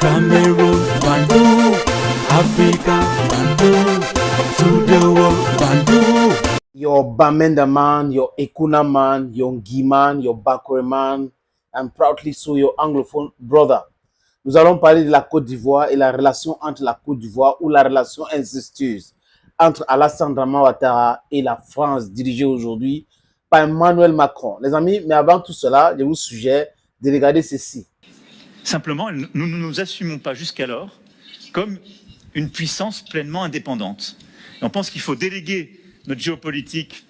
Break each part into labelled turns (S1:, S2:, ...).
S1: Cameroon, Bandung, Africa, Bandung, to the world, Bandung.
S2: Your Bamenda man, your Ekuna man, your Ngi man, your Bakure man, and proudly so your anglophone brother. Nous allons parler de la Côte d'Ivoire et la relation entre la Côte d'Ivoire ou la relation incestueuse entre Alassane Dramane Ouattara et la France dirigée aujourd'hui par Emmanuel Macron. Les amis, mais avant tout cela, je vous suggère de regarder ceci.
S3: Simplement, nous ne nous assumons pas jusqu'alors comme une puissance pleinement indépendante. Et on pense qu'il faut déléguer notre géopolitique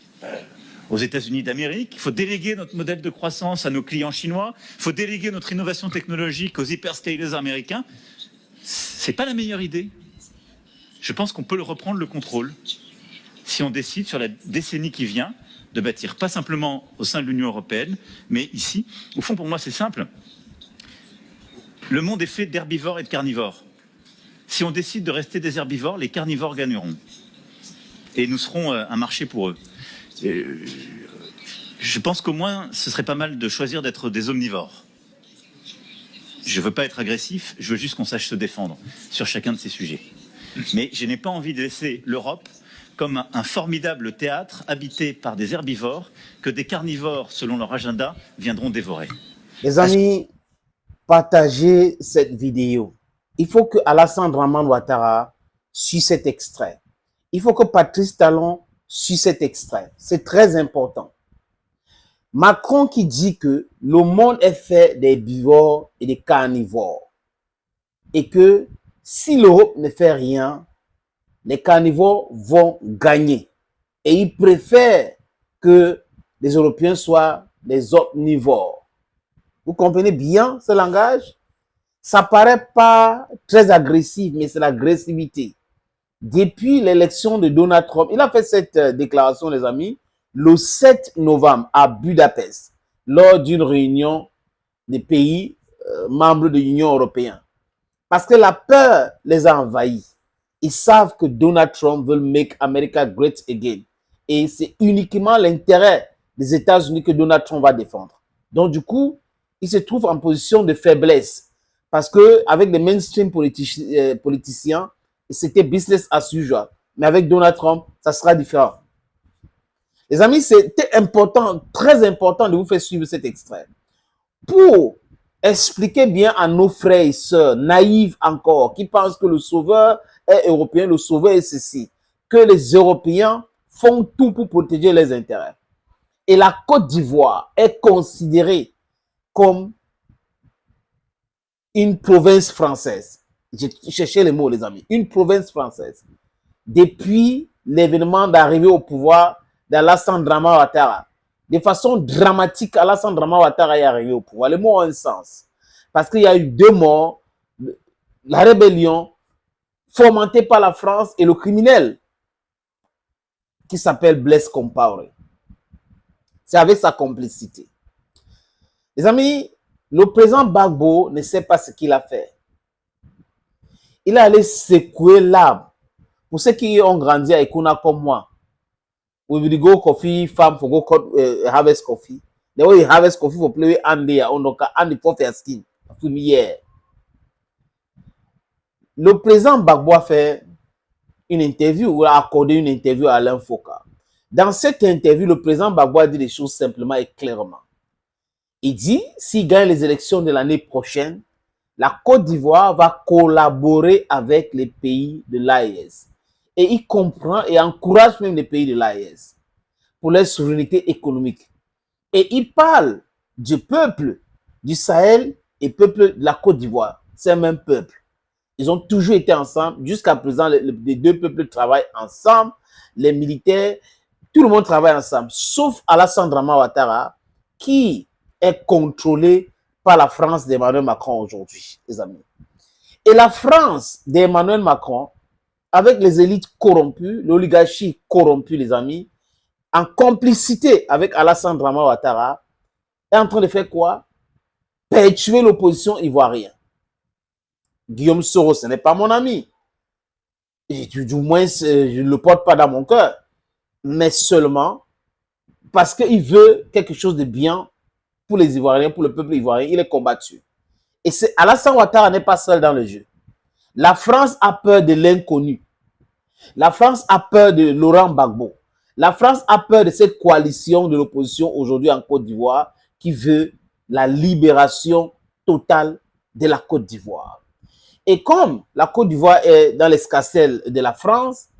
S3: aux États-Unis d'Amérique, il faut déléguer notre modèle de croissance à nos clients chinois, il faut déléguer notre innovation technologique aux hyperscalers américains. C'est pas la meilleure idée. Je pense qu'on peut reprendre le contrôle si on décide sur la décennie qui vient de bâtir, pas simplement au sein de l'Union européenne, mais ici. Au fond, pour moi, c'est simple. Le monde est fait d'herbivores et de carnivores. Si on décide de rester des herbivores, les carnivores gagneront. Et nous serons un marché pour eux. Je pense qu'au moins, ce serait pas mal de choisir d'être des omnivores. Je ne veux pas être agressif, je veux juste qu'on sache se défendre sur chacun de ces sujets. Mais je n'ai pas envie de laisser l'Europe comme un formidable théâtre habité par des herbivores que des carnivores, selon leur agenda, viendront dévorer.
S2: Les amis, partagez cette vidéo. Il faut que Alassane Dramane Ouattara suive cet extrait. Il faut que Patrice Talon suive cet extrait. C'est très important. Macron qui dit que le monde est fait des herbivores et des carnivores. Et que si l'Europe ne fait rien, les carnivores vont gagner. Et il préfère que les Européens soient des omnivores. Vous comprenez bien ce langage? Ça paraît pas très agressif, mais c'est l'agressivité. Depuis l'élection de Donald Trump, il a fait cette déclaration, les amis, le 7 novembre à Budapest, lors d'une réunion des pays membres de l'Union européenne. Parce que la peur les a envahis. Ils savent que Donald Trump veut make America great again. Et c'est uniquement l'intérêt des États-Unis que Donald Trump va défendre. Donc, du coup, il se trouve en position de faiblesse. Parce que avec les mainstream politiciens, c'était business as usual. Mais avec Donald Trump, ça sera différent. Les amis, c'était important, très important de vous faire suivre cet extrait. Pour expliquer bien à nos frères et sœurs, naïfs encore, qui pensent que le sauveur est européen, le sauveur est ceci, que les Européens font tout pour protéger les intérêts. Et la Côte d'Ivoire est considérée comme une province française. J'ai cherché les mots, les amis. Une province française. Depuis l'événement d'arrivée au pouvoir d'Alassane Dramane Ouattara, de façon dramatique, Alassane Dramane Ouattara est arrivé au pouvoir. Les mots ont un sens. Parce qu'il y a eu 2 morts, la rébellion fomentée par la France et le criminel qui s'appelle Blaise Compaoré. C'est avec sa complicité. Les amis, le président Gbagbo ne sait pas ce qu'il a fait. Il est allé secouer l'arbre. Pour ceux qui ont grandi à Ekuna comme moi, we will go coffee farm for go harvest coffee. The way you harvest coffee for play with Andy on the for their skin. Le président Gbagbo a fait une interview, ou a accordé une interview à Alain Foka. Dans cette interview, le président Gbagbo a dit les choses simplement et clairement. Il dit, s'il gagne les élections de l'année prochaine, la Côte d'Ivoire va collaborer avec les pays de l'AES. Et il comprend et encourage même les pays de l'AES pour leur souveraineté économique. Et il parle du peuple du Sahel et peuple de la Côte d'Ivoire. C'est le même peuple. Ils ont toujours été ensemble. Jusqu'à présent, les 2 peuples travaillent ensemble. Les militaires, tout le monde travaille ensemble. Sauf Alassane Dramane Ouattara, qui est contrôlé par la France d'Emmanuel Macron aujourd'hui, les amis. Et la France d'Emmanuel Macron, avec les élites corrompues, l'oligarchie corrompue, les amis, en complicité avec Alassane Dramane Ouattara, est en train de faire quoi? Perpétuer l'opposition ivoirienne. Guillaume Soro, ce n'est pas mon ami. Et du moins, je ne le porte pas dans mon cœur. Mais seulement parce qu'il veut quelque chose de bien pour les Ivoiriens, pour le peuple ivoirien. Il est combattu. Et Alassane Ouattara n'est pas seul dans le jeu. La France a peur de l'inconnu. La France a peur de Laurent Gbagbo. La France a peur de cette coalition de l'opposition aujourd'hui en Côte d'Ivoire qui veut la libération totale de la Côte d'Ivoire. Et comme la Côte d'Ivoire est dans l'escarcelle de la France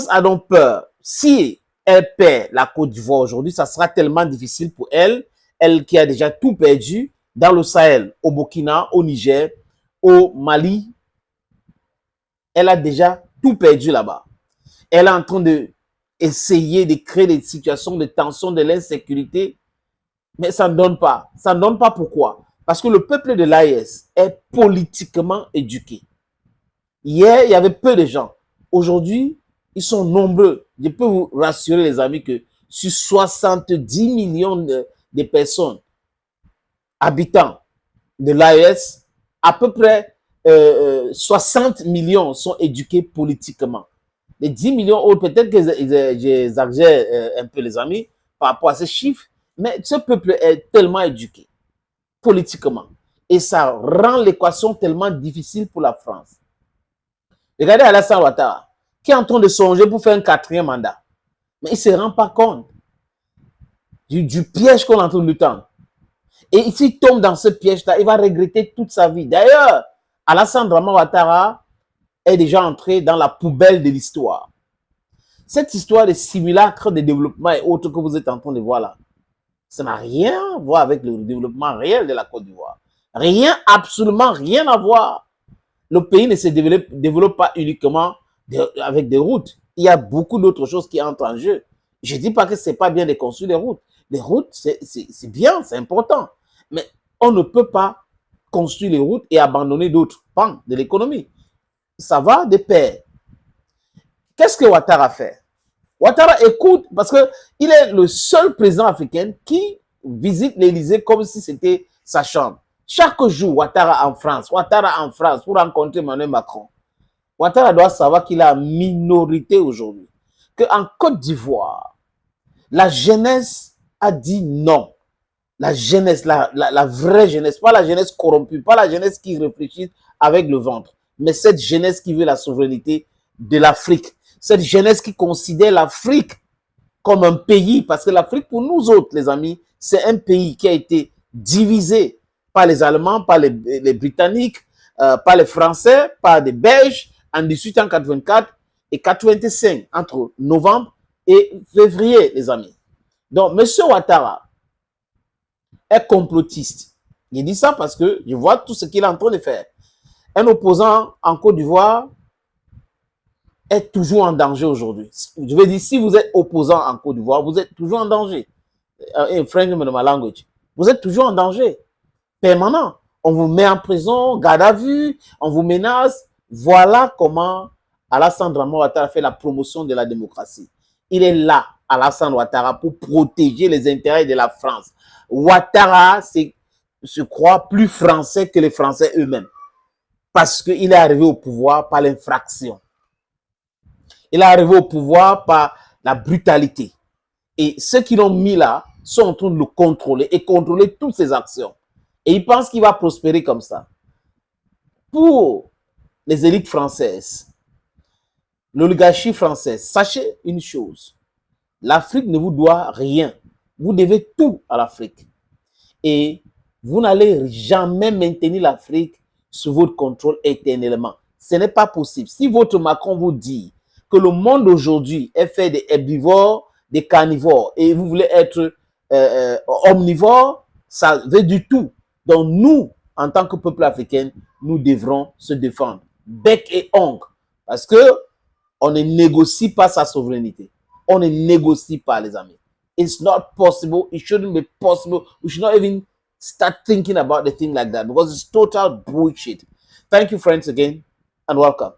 S2: a donc peur. Si elle perd la Côte d'Ivoire aujourd'hui, ça sera tellement difficile pour elle, elle qui a déjà tout perdu dans le Sahel, au Burkina, au Niger, au Mali. Elle a déjà tout perdu là-bas. Elle est en train d'essayer de créer des situations de tension, de l'insécurité, mais ça ne donne pas. Ça ne donne pas pourquoi? Parce que le peuple de l'AES est politiquement éduqué. Hier, il y avait peu de gens. Aujourd'hui, ils sont nombreux. Je peux vous rassurer, les amis, que sur 70 millions de personnes, habitants de l'AES, à peu près 60 millions sont éduqués politiquement. Les 10 millions autres, peut-être que j'exagère un peu, les amis, par rapport à ces chiffres, mais ce peuple est tellement éduqué politiquement. Et ça rend l'équation tellement difficile pour la France. Regardez Alassane Ouattara, qui est en train de songer pour faire un 4e mandat. Mais il ne se rend pas compte du piège qu'on est en train de lui tendre. Et s'il tombe dans ce piège-là, il va regretter toute sa vie. D'ailleurs, Alassane Ouattara est déjà entré dans la poubelle de l'histoire. Cette histoire de simulacre de développement et autres que vous êtes en train de voir là, ça n'a rien à voir avec le développement réel de la Côte d'Ivoire. Rien, absolument rien à voir. Le pays ne se développe pas uniquement avec des routes. Il y a beaucoup d'autres choses qui entrent en jeu. Je ne dis pas que ce n'est pas bien de construire des routes. Les routes, c'est bien, c'est important. Mais on ne peut pas construire les routes et abandonner d'autres pans de l'économie. Ça va de pair. Qu'est-ce que Ouattara fait? Ouattara écoute, parce qu'il est le seul président africain qui visite l'Élysée comme si c'était sa chambre. Chaque jour, Ouattara en France pour rencontrer Emmanuel Macron. Ouattara doit savoir qu'il a minorité aujourd'hui. Qu'en Côte d'Ivoire, la jeunesse a dit non. La jeunesse, la vraie jeunesse, pas la jeunesse corrompue, pas la jeunesse qui réfléchit avec le ventre, mais cette jeunesse qui veut la souveraineté de l'Afrique. Cette jeunesse qui considère l'Afrique comme un pays, parce que l'Afrique, pour nous autres, les amis, c'est un pays qui a été divisé par les Allemands, par les Britanniques, par les Français, par les Belges, en 1884 et 85, entre novembre et février, les amis. Donc, M. Ouattara est complotiste. Il dit ça parce que je vois tout ce qu'il est en train de faire. Un opposant en Côte d'Ivoire est toujours en danger aujourd'hui. Je veux dire, si vous êtes opposant en Côte d'Ivoire, vous êtes toujours en danger. In French, my language. Vous êtes toujours en danger. Permanent. On vous met en prison, garde à vue, on vous menace. Voilà comment Alassane Ouattara fait la promotion de la démocratie. Il est là, Alassane Ouattara, pour protéger les intérêts de la France. Ouattara se croit plus français que les Français eux-mêmes. Parce qu'il est arrivé au pouvoir par l'infraction. Il est arrivé au pouvoir par la brutalité. Et ceux qui l'ont mis là sont en train de le contrôler et contrôler toutes ses actions. Et il pense qu'il va prospérer comme ça. Pour les élites françaises, l'oligarchie française, sachez une chose. L'Afrique ne vous doit rien. Vous devez tout à l'Afrique. Et vous n'allez jamais maintenir l'Afrique sous votre contrôle éternellement. Ce n'est pas possible. Si votre Macron vous dit que le monde aujourd'hui est fait des herbivores, des carnivores, et vous voulez être omnivore, ça veut du tout. Donc nous, en tant que peuple africain, nous devrons se défendre, bec et ongle, parce que on ne négocie pas sa souveraineté. On ne négocie pas, les amis. It's not possible. It shouldn't be possible. We should not even start thinking about the thing like that because it's total bullshit. Thank you, friends, again, and welcome.